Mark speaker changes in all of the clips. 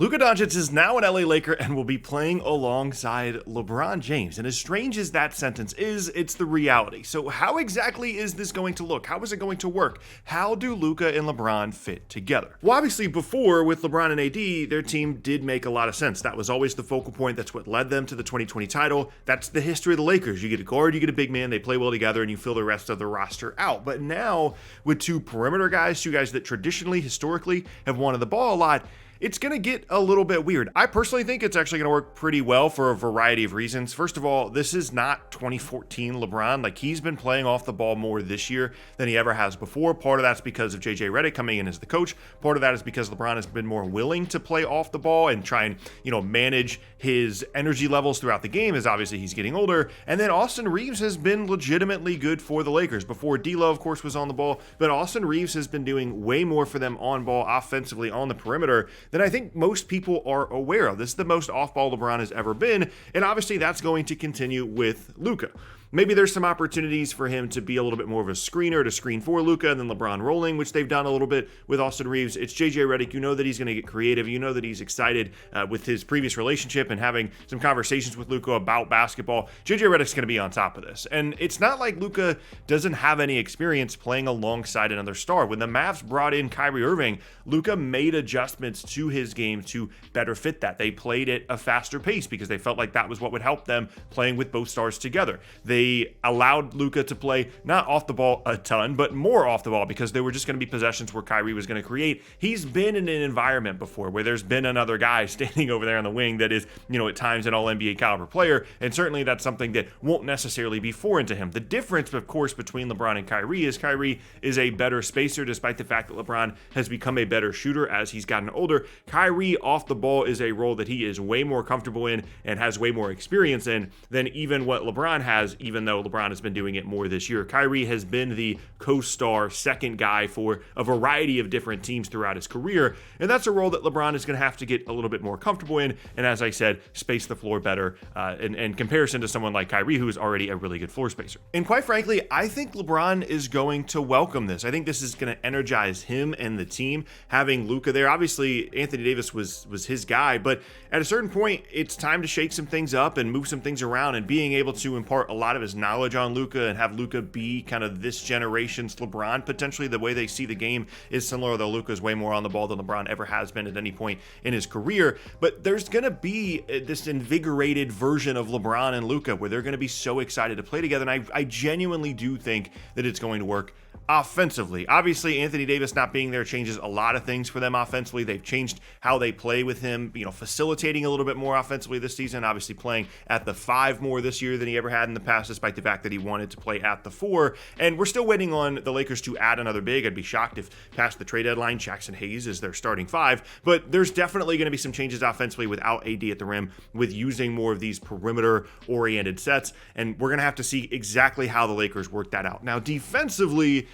Speaker 1: Luka Doncic is now an LA Laker and will be playing alongside LeBron James. And as strange as that sentence is, it's the reality. So how exactly is this going to look? How is it going to work? How do Luka and LeBron fit together? Well, obviously before with LeBron and AD, their team did make a lot of sense. That was always the focal point. That's what led them to the 2020 title. That's the history of the Lakers. You get a guard, you get a big man, they play well together, and you fill the rest of the roster out. But now with two perimeter guys, two guys that traditionally, historically have wanted the ball a lot, it's going to get a little bit weird. I personally think it's actually going to work pretty well for a variety of reasons. First of all, this is not 2014 LeBron. Like, he's been playing off the ball more this year than he ever has before. Part of that's because of JJ Redick coming in as the coach. Part of that is because LeBron has been more willing to play off the ball and try and, manage his energy levels throughout the game, as obviously he's getting older. And then Austin Reeves has been legitimately good for the Lakers. Before D'Lo, of course, was on the ball, but Austin Reeves has been doing way more for them on ball offensively on the perimeter than I think most people are aware of. This is the most off-ball LeBron has ever been, and obviously that's going to continue with Luka. Maybe there's some opportunities for him to be a little bit more of a screener to screen for Luka and then LeBron rolling, which they've done a little bit with Austin Reeves. It's JJ Redick. You know that he's going to get creative. You know that he's excited with his previous relationship and having some conversations with Luka about basketball. JJ Redick's going to be on top of this. And it's not like Luka doesn't have any experience playing alongside another star. When the Mavs brought in Kyrie Irving, Luka made adjustments to his game to better fit that. They played at a faster pace because they felt like that was what would help them playing with both stars together. They allowed Luka to play not off the ball a ton, but more off the ball because there were just going to be possessions where Kyrie was going to create. He's been in an environment before where there's been another guy standing over there on the wing that is, at times an all-NBA caliber player, and certainly that's something that won't necessarily be foreign to him. The difference, of course, between LeBron and Kyrie is a better spacer, despite the fact that LeBron has become a better shooter as he's gotten older. Kyrie off the ball is a role that he is way more comfortable in and has way more experience in than even what LeBron has, even though LeBron has been doing it more this year. Kyrie has been the co-star second guy for a variety of different teams throughout his career, and that's a role that LeBron is going to have to get a little bit more comfortable in, and as I said, space the floor better in comparison to someone like Kyrie, who is already a really good floor spacer. And quite frankly, I think LeBron is going to welcome this. I think this is going to energize him and the team, having Luka there. Obviously, Anthony Davis was his guy, but at a certain point, it's time to shake some things up and move some things around, and being able to impart a lot of his knowledge on Luka and have Luka be kind of this generation's LeBron. Potentially the way they see the game is similar, though Luka is way more on the ball than LeBron ever has been at any point in his career. But there's going to be this invigorated version of LeBron and Luka where they're going to be so excited to play together. And I genuinely do think that it's going to work offensively. Obviously, Anthony Davis not being there changes a lot of things for them offensively. They've changed how they play with him, facilitating a little bit more offensively this season, obviously playing at the 5 more this year than he ever had in the past, despite the fact that he wanted to play at the 4. And we're still waiting on the Lakers to add another big. I'd be shocked if past the trade deadline, Jackson Hayes is their starting 5. But there's definitely going to be some changes offensively without AD at the rim, with using more of these perimeter-oriented sets. And we're going to have to see exactly how the Lakers work that out. Now, defensively,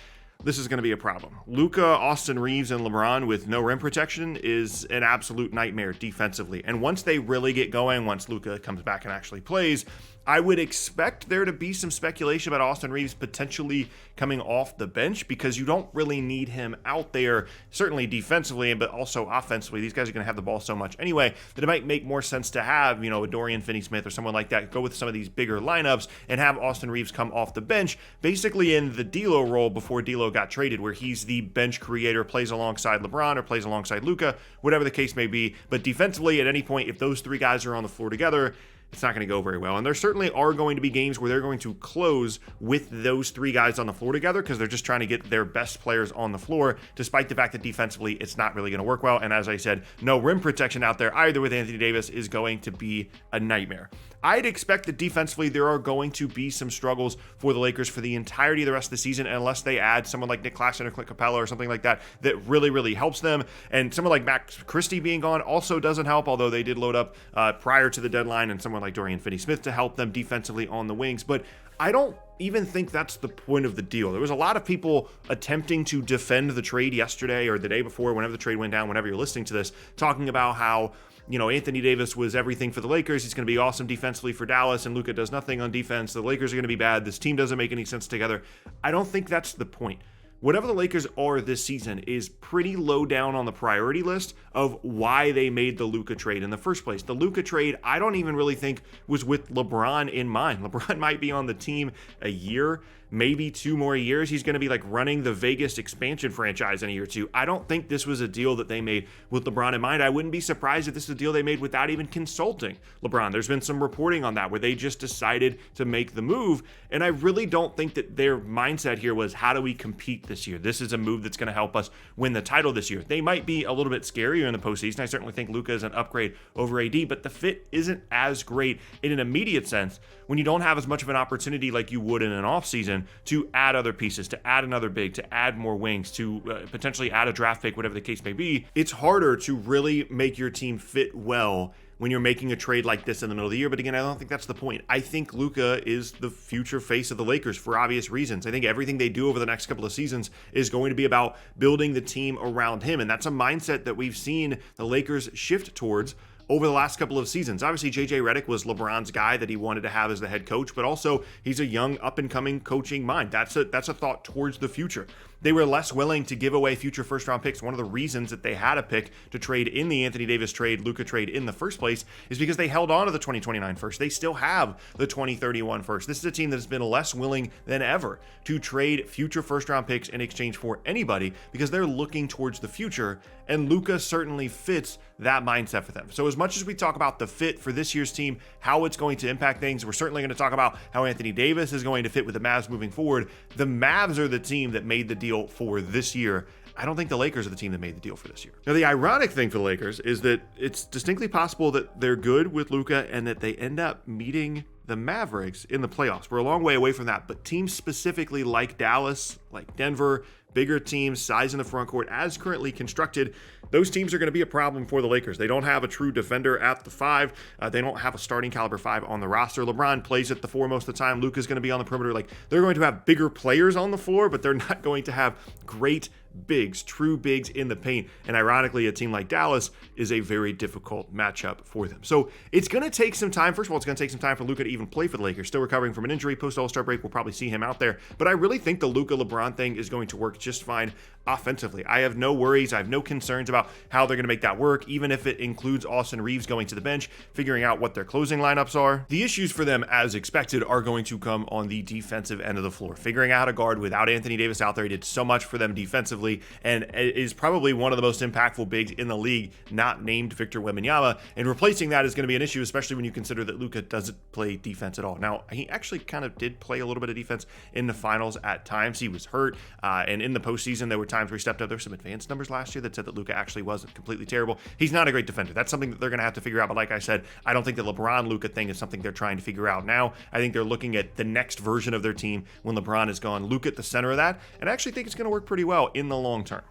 Speaker 1: this is going to be a problem. Luka, Austin Reeves, and LeBron with no rim protection is an absolute nightmare defensively. And once they really get going, once Luka comes back and actually plays, I would expect there to be some speculation about Austin Reeves potentially coming off the bench, because you don't really need him out there, certainly defensively, but also offensively. These guys are going to have the ball so much anyway that it might make more sense to have, a Dorian Finney-Smith or someone like that go with some of these bigger lineups and have Austin Reeves come off the bench, basically in the D'Lo role before D'Lo got traded, where he's the bench creator, plays alongside LeBron or plays alongside Luka, whatever the case may be. But defensively, at any point, if those 3 guys are on the floor together, it's not going to go very well. And there certainly are going to be games where they're going to close with those 3 guys on the floor together because they're just trying to get their best players on the floor, despite the fact that defensively it's not really going to work well. And as I said, no rim protection out there either with Anthony Davis is going to be a nightmare. I'd expect that defensively there are going to be some struggles for the Lakers for the entirety of the rest of the season, unless they add someone like Nick Claxton or Clint Capella or something like that really, really helps them. And someone like Max Christie being gone also doesn't help, although they did load up prior to the deadline, and someone like Dorian Finney-Smith to help them defensively on the wings. But I don't even think that's the point of the deal. There was a lot of people attempting to defend the trade yesterday or the day before, whenever the trade went down, whenever you're listening to this, talking about how Anthony Davis was everything for the Lakers. He's going to be awesome defensively for Dallas, and Luka does nothing on defense. The Lakers are going to be bad. This team doesn't make any sense together. I don't think that's the point. whatever the Lakers are this season is pretty low down on the priority list of why they made the Luka trade in the first place. The Luka trade, I don't even really think was with LeBron in mind. LeBron might be on the team a year, maybe 2 more years. He's going to be like running the Vegas expansion franchise in a year or two. I don't think this was a deal that they made with LeBron in mind. I wouldn't be surprised if this is a deal they made without even consulting LeBron. There's been some reporting on that where they just decided to make the move. And I really don't think that their mindset here was, how do we compete this year? This is a move that's going to help us win the title this year. They might be a little bit scarier in the postseason. I certainly think Luka is an upgrade over AD, but the fit isn't as great in an immediate sense when you don't have as much of an opportunity like you would in an offseason to add other pieces, to add another big, to add more wings, to potentially add a draft pick, whatever the case may be. It's harder to really make your team fit well when you're making a trade like this in the middle of the year. But again, I don't think that's the point. I think Luka is the future face of the Lakers for obvious reasons. I think everything they do over the next couple of seasons is going to be about building the team around him. And that's a mindset that we've seen the Lakers shift towards over the last couple of seasons. Obviously, JJ Redick was LeBron's guy that he wanted to have as the head coach, but also he's a young up-and-coming coaching mind. That's a thought towards the future. They were less willing to give away future first-round picks. One of the reasons that they had a pick to trade in the Anthony Davis trade, Luka trade in the first place, is because they held on to the 2029 first. They still have the 2031 first. This is a team that has been less willing than ever to trade future first-round picks in exchange for anybody because they're looking towards the future, and Luka certainly fits that mindset for them. So as much as we talk about the fit for this year's team, how it's going to impact things, we're certainly going to talk about how Anthony Davis is going to fit with the Mavs moving forward. The Mavs are the team that made the deal for this year. I don't think the Lakers are the team that made the deal for this year. Now, the ironic thing for the Lakers is that it's distinctly possible that they're good with Luka and that they end up meeting the Mavericks in the playoffs. We're a long way away from that, but teams specifically like Dallas, like Denver, bigger teams, size in the front court as currently constructed, those teams are going to be a problem for the Lakers. They don't have a true defender at the 5. They don't have a starting caliber 5 on the roster. LeBron plays at the 4 most of the time. Luka's going to be on the perimeter. Like, they're going to have bigger players on the floor, but they're not going to have great bigs, true bigs in the paint. And ironically, a team like Dallas is a very difficult matchup for them. So it's going to take some time. First of all, it's going to take some time for Luka to even play for the Lakers. Still recovering from an injury post All-Star break. We'll probably see him out there. But I really think the Luka LeBron thing is going to work just fine offensively. I have no worries. I have no concerns about how they're going to make that work, even if it includes Austin Reeves going to the bench, figuring out what their closing lineups are. The issues for them, as expected, are going to come on the defensive end of the floor. Figuring out how to guard without Anthony Davis out there. He did so much for them defensively and is probably one of the most impactful bigs in the league, not named Victor Wembanyama. And replacing that is going to be an issue, especially when you consider that Luka doesn't play defense at all. Now, he actually kind of did play a little bit of defense in the finals at times. He was hurt, and in the postseason, there were times where he stepped up. There were some advanced numbers last year that said that Luka actually wasn't completely terrible. He's not a great defender. That's something that they're going to have to figure out. But like I said, I don't think the LeBron-Luka thing is something they're trying to figure out now. I think they're looking at the next version of their team when LeBron is gone. Luka at the center of that, and I actually think it's going to work pretty well in the long term.